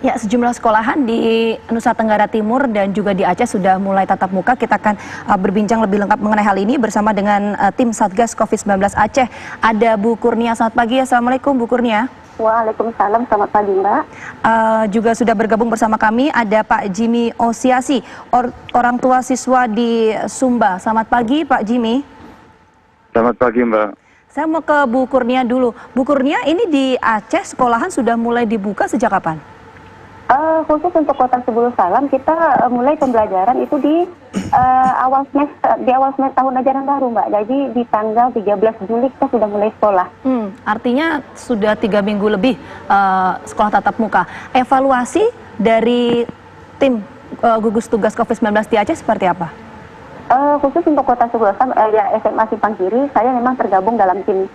Ya, sejumlah sekolahan di Nusa Tenggara Timur dan juga di Aceh sudah mulai tatap muka. Kita akan berbincang lebih lengkap mengenai hal ini bersama dengan tim Satgas COVID-19 Aceh. Ada Bu Kurnia. Selamat pagi. Assalamualaikum Bu Kurnia. Waalaikumsalam, selamat pagi Mbak. Juga sudah bergabung bersama kami ada Pak Jimmy Osiasi, orang tua siswa di Sumba. Selamat pagi Pak Jimmy. Selamat pagi Mbak. Saya mau ke Bu Kurnia dulu. Bu Kurnia, ini di Aceh sekolahan sudah mulai dibuka sejak kapan? Khusus untuk Kota Sebulu Salam kita mulai pembelajaran itu di awal semester tahun ajaran baru Mbak. Jadi di tanggal 13 Juli kita sudah mulai sekolah. Artinya sudah 3 minggu lebih sekolah tatap muka. Evaluasi dari tim gugus tugas COVID-19 di Aceh seperti apa? Khusus untuk Kota Sebulu Salam, ya SMA Simpang Kiri, saya memang tergabung dalam tim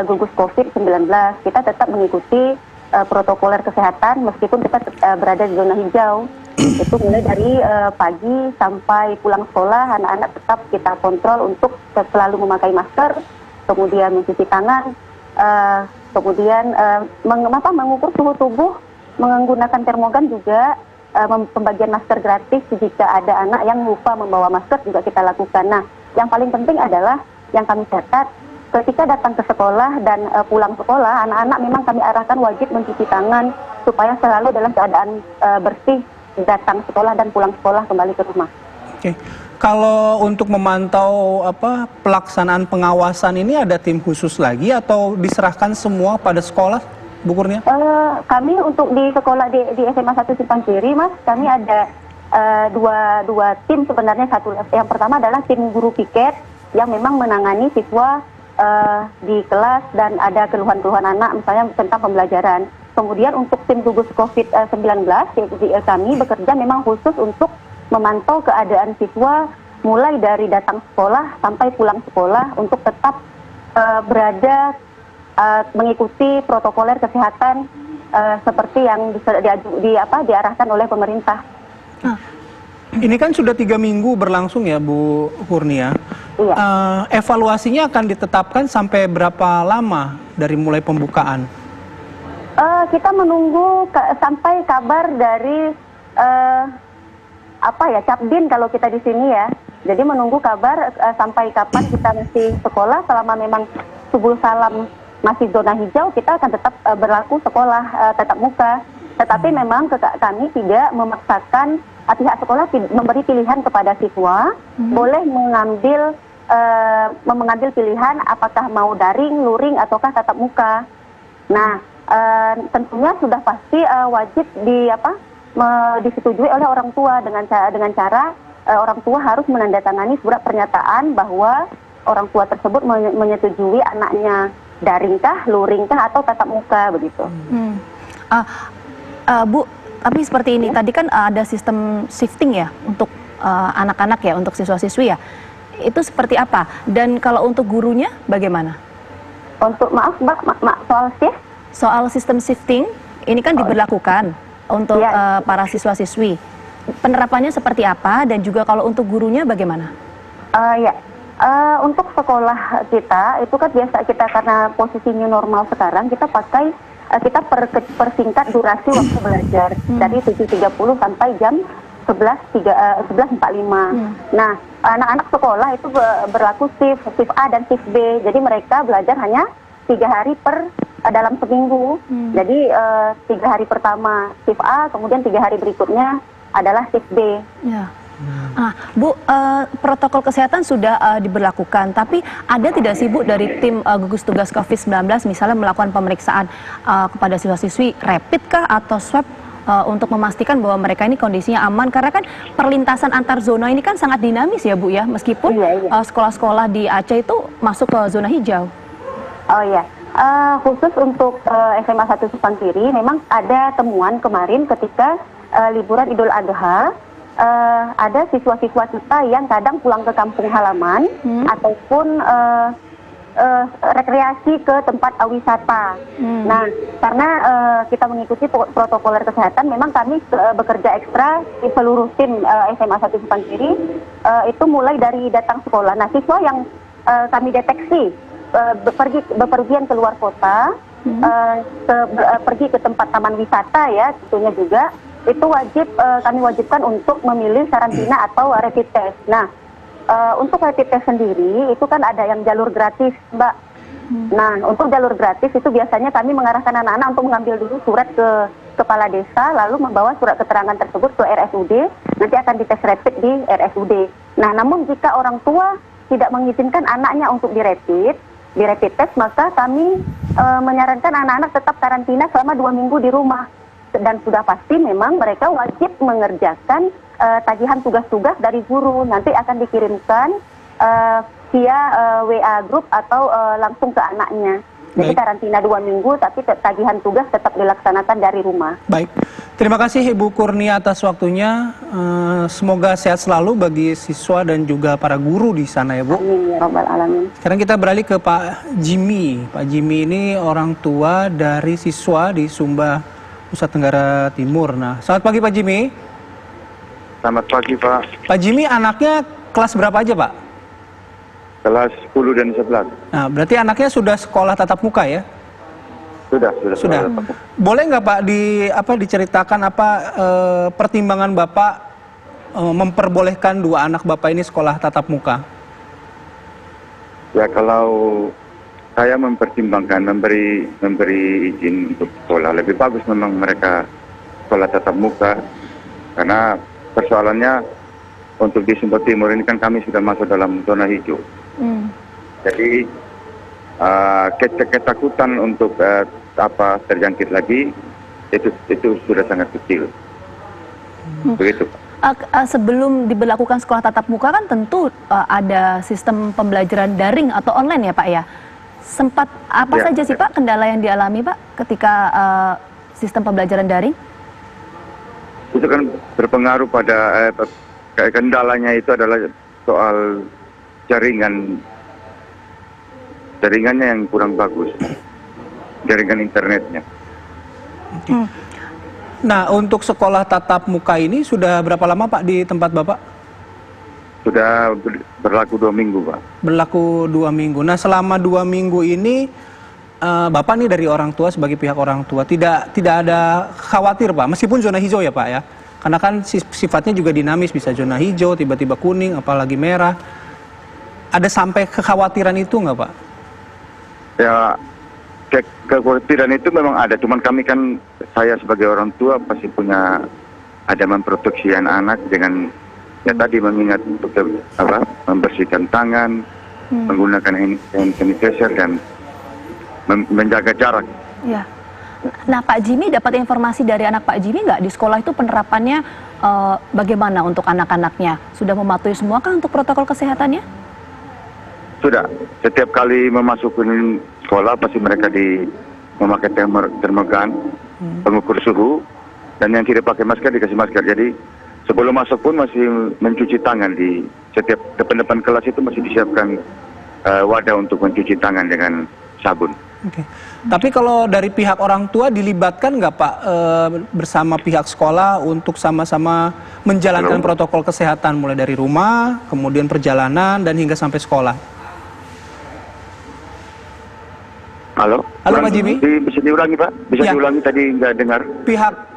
gugus COVID-19. Kita tetap mengikuti protokoler kesehatan meskipun kita berada di zona hijau. Itu mulai dari pagi sampai pulang sekolah, anak-anak tetap kita kontrol untuk selalu memakai masker, kemudian mencuci tangan, kemudian mengukur suhu tubuh, menggunakan termogan juga, pembagian masker gratis jika ada anak yang lupa membawa masker juga kita lakukan. Nah, yang paling penting adalah yang kami catat, ketika datang ke sekolah dan pulang sekolah, anak-anak memang kami arahkan wajib mencuci tangan supaya selalu dalam keadaan bersih datang sekolah dan pulang sekolah kembali ke rumah. Oke. Kalau untuk memantau pelaksanaan pengawasan ini ada tim khusus lagi atau diserahkan semua pada sekolah, Bu Kurnia? Kami untuk di sekolah di SMA 1 Simpang Kiri, Mas, kami ada dua tim sebenarnya. Yang pertama adalah tim guru piket yang memang menangani siswa di kelas dan ada keluhan-keluhan anak misalnya tentang pembelajaran. Kemudian untuk tim gugus COVID-19 kami bekerja memang khusus untuk memantau keadaan siswa mulai dari datang sekolah sampai pulang sekolah untuk tetap berada mengikuti protokoler kesehatan seperti yang diarahkan oleh pemerintah. Ini kan sudah 3 minggu berlangsung ya Bu Kurnia. Iya. Evaluasinya akan ditetapkan sampai berapa lama dari mulai pembukaan? Kita menunggu sampai kabar dari Capdin kalau kita di sini ya. Jadi menunggu kabar sampai kapan kita masih sekolah. Selama memang Sebulu Salam masih zona hijau, kita akan tetap berlaku sekolah tatap muka. Tetapi memang kami tidak memaksakan, pihak sekolah memberi pilihan kepada siswa, boleh mengambil pilihan apakah mau daring, luring, ataukah tatap muka. Nah, tentunya sudah pasti wajib disetujui oleh orang tua dengan cara orang tua harus menandatangani surat pernyataan bahwa orang tua tersebut menyetujui anaknya daringkah, luringkah, atau tatap muka begitu. Bu, tapi seperti ini, tadi kan ada sistem shifting ya untuk anak-anak ya, untuk siswa-siswi ya. Itu seperti apa? Dan kalau untuk gurunya bagaimana? Untuk soal shift? Soal sistem shifting, ini kan diberlakukan untuk para siswa-siswi. Penerapannya seperti apa dan juga kalau untuk gurunya bagaimana? Untuk sekolah kita, itu kan biasa kita karena posisinya normal sekarang, kita persingkat durasi waktu belajar dari 7.30 sampai jam 11.45. Nah, anak-anak sekolah itu berlaku shift A dan shift B. Jadi mereka belajar hanya 3 hari dalam seminggu. Jadi 3 hari pertama shift A, kemudian 3 hari berikutnya adalah shift B. Ya. Bu, protokol kesehatan sudah diberlakukan, tapi ada tidak sih Bu dari tim gugus tugas COVID-19 misalnya melakukan pemeriksaan kepada siswa-siswi rapid kah atau swab untuk memastikan bahwa mereka ini kondisinya aman? Karena kan perlintasan antar zona ini kan sangat dinamis ya Bu ya, meskipun sekolah-sekolah di Aceh itu masuk ke zona hijau. Oh iya, khusus untuk SMA 1 Simpang Kiri memang ada temuan kemarin ketika liburan Idul Adha. Ada siswa-siswa kita yang kadang pulang ke kampung halaman ataupun rekreasi ke tempat wisata. Nah, karena kita mengikuti protokoler kesehatan, memang kami bekerja ekstra di seluruh tim SMA 1 Simpang Kiri itu mulai dari datang sekolah. Nah, siswa yang kami deteksi bepergian keluar kota pergi ke tempat taman wisata ya, tentunya juga itu wajib kami wajibkan untuk memilih karantina atau rapid test. Nah, untuk rapid test sendiri itu kan ada yang jalur gratis, Mbak. Nah, untuk jalur gratis itu biasanya kami mengarahkan anak-anak untuk mengambil dulu surat ke kepala desa, lalu membawa surat keterangan tersebut ke RSUD, nanti akan dites rapid di RSUD. Nah, namun jika orang tua tidak mengizinkan anaknya untuk di rapid test, maka kami menyarankan anak-anak tetap karantina selama 2 minggu di rumah. Dan sudah pasti memang mereka wajib mengerjakan tagihan tugas-tugas dari guru, nanti akan dikirimkan via WA group atau langsung ke anaknya. Jadi Baik. karantina 2 minggu, tapi tagihan tugas tetap dilaksanakan dari rumah. Baik, terima kasih Ibu Kurnia atas waktunya. Semoga sehat selalu bagi siswa dan juga para guru di sana ya Bu. Amin ya Rabbal Alamin. Sekarang kita beralih ke Pak Jimmy. Pak Jimmy ini orang tua dari siswa di Sumba, Nusa Tenggara Timur. Nah, selamat pagi Pak Jimmy. Selamat pagi, Pak. Pak Jimmy anaknya kelas berapa aja Pak? Kelas 10 dan 11. Nah, berarti anaknya sudah sekolah tatap muka ya? Sudah. Sudah. Boleh nggak Pak diceritakan pertimbangan Bapak memperbolehkan 2 anak Bapak ini sekolah tatap muka? Ya, kalau saya mempertimbangkan memberi izin untuk sekolah, lebih bagus memang mereka sekolah tatap muka, karena persoalannya untuk di Sumba Timur ini kan kami sudah masuk dalam zona hijau. Jadi ketakutan untuk terjangkit lagi itu sudah sangat kecil. Begitu. Sebelum diberlakukan sekolah tatap muka kan tentu ada sistem pembelajaran daring atau online ya Pak ya. Sempat apa saja sih Pak kendala yang dialami Pak ketika sistem pembelajaran daring? Itu kan berpengaruh pada kendalanya itu adalah soal jaringannya yang kurang bagus, jaringan internetnya. Nah, untuk sekolah tatap muka ini sudah berapa lama Pak di tempat Bapak? Sudah berlaku 2 minggu, Pak. Berlaku 2 minggu. Nah, selama 2 minggu ini Bapak nih dari orang tua, sebagai pihak orang tua tidak ada khawatir Pak, meskipun zona hijau ya Pak ya, karena kan sifatnya juga dinamis, bisa zona hijau, tiba-tiba kuning, apalagi merah. Ada sampai kekhawatiran itu nggak Pak? Ya, kekhawatiran itu memang ada, cuman kami kan, saya sebagai orang tua pasti ada memproteksi anak dengan ya tadi mengingat untuk membersihkan tangan, menggunakan hand sanitizer dan menjaga jarak. Ya. Nah Pak Jimmy dapat informasi dari anak Pak Jimmy nggak di sekolah itu penerapannya bagaimana untuk anak-anaknya? Sudah mematuhi semua kan untuk protokol kesehatannya? Sudah, setiap kali memasuki sekolah pasti mereka memakai termogan, pengukur suhu, dan yang tidak pakai masker dikasih masker. Jadi sebelum masuk pun masih mencuci tangan, di setiap depan kelas itu masih disiapkan wadah untuk mencuci tangan dengan sabun. Oke. Tapi kalau dari pihak orang tua dilibatkan nggak Pak bersama pihak sekolah untuk sama-sama menjalankan protokol kesehatan mulai dari rumah, kemudian perjalanan dan hingga sampai sekolah? Halo Pak Jimmy? Bisa diulangi Pak? Bisa diulangi, tadi nggak dengar.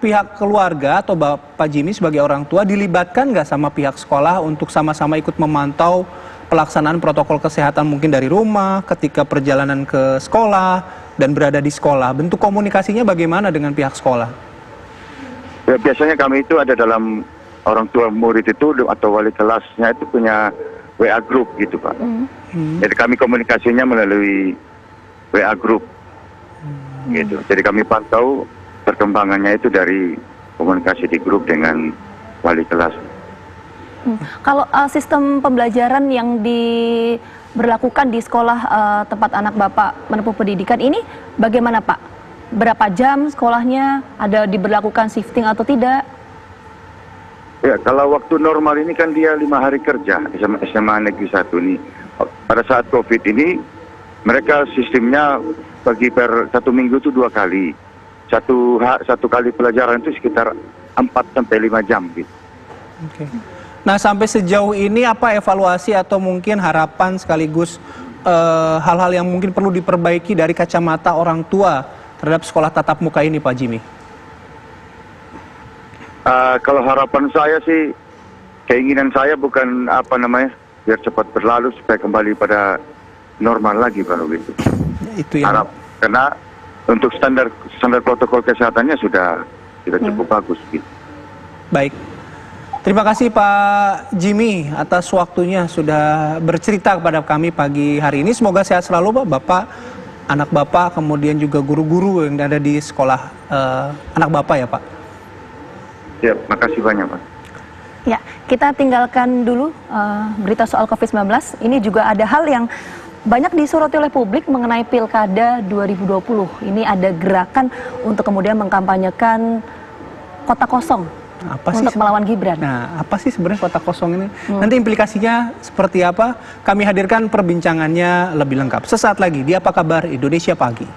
Pihak keluarga atau Pak Jimmy sebagai orang tua dilibatkan nggak sama pihak sekolah untuk sama-sama ikut memantau pelaksanaan protokol kesehatan mungkin dari rumah, ketika perjalanan ke sekolah, dan berada di sekolah? Bentuk komunikasinya bagaimana dengan pihak sekolah? Ya, biasanya kami itu ada dalam orang tua murid itu atau wali kelasnya itu punya WA group gitu Pak. Jadi kami komunikasinya melalui WA group gitu. Jadi kami pantau perkembangannya itu dari komunikasi di grup dengan wali kelas. Kalau sistem pembelajaran yang diberlakukan di sekolah tempat anak Bapak menempuh pendidikan ini bagaimana Pak? Berapa jam sekolahnya? Ada diberlakukan shifting atau tidak? Ya, kalau waktu normal ini kan dia 5 hari kerja SMA Negeri 1 ini. Pada saat COVID ini mereka sistemnya bagi per 1 minggu itu 2 kali. Satu kali pelajaran itu sekitar 4-5 jam gitu. Oke. Nah, sampai sejauh ini apa evaluasi atau mungkin harapan sekaligus hal-hal yang mungkin perlu diperbaiki dari kacamata orang tua terhadap sekolah tatap muka ini, Pak Jimmy? Kalau harapan saya sih, keinginan saya bukan biar cepat berlalu supaya kembali pada normal lagi kalau gitu. Itu yang Karena untuk standar protokol kesehatannya sudah cukup bagus gitu. baik. Terima kasih Pak Jimmy atas waktunya sudah bercerita kepada kami pagi hari ini. Semoga sehat selalu Pak, Bapak, anak Bapak, kemudian juga guru-guru yang ada di sekolah anak Bapak ya Pak. Siap, makasih banyak Pak. Ya, kita tinggalkan dulu berita soal COVID-19. Ini juga ada hal yang banyak disoroti oleh publik mengenai Pilkada 2020. Ini ada gerakan untuk kemudian mengkampanyekan kota kosong untuk melawan Gibran. Nah, apa sih sebenarnya kota kosong ini? Nanti implikasinya seperti apa? Kami hadirkan perbincangannya lebih lengkap. Sesaat lagi di Apa Kabar Indonesia Pagi.